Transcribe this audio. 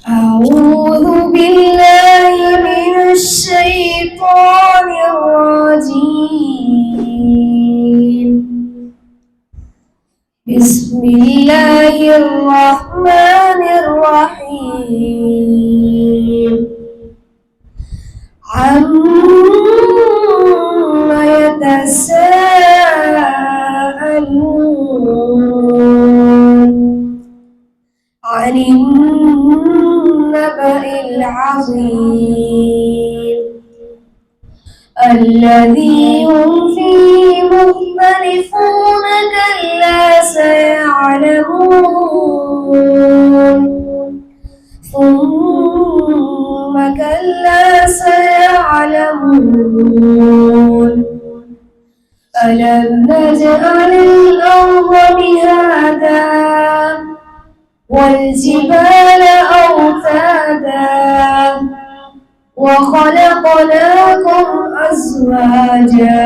أعوذ بالله من الشيطان الرجيم. بسم الله الرحمن الرحيم. عما يتساءلون عن النبأ العظيم الذي هم فيه مختلفون كلا سيعلمون ثم كلا سيعلمون ألم نجعل الأرض مهادا والجبال أوتادا وخلقناكم أزواجا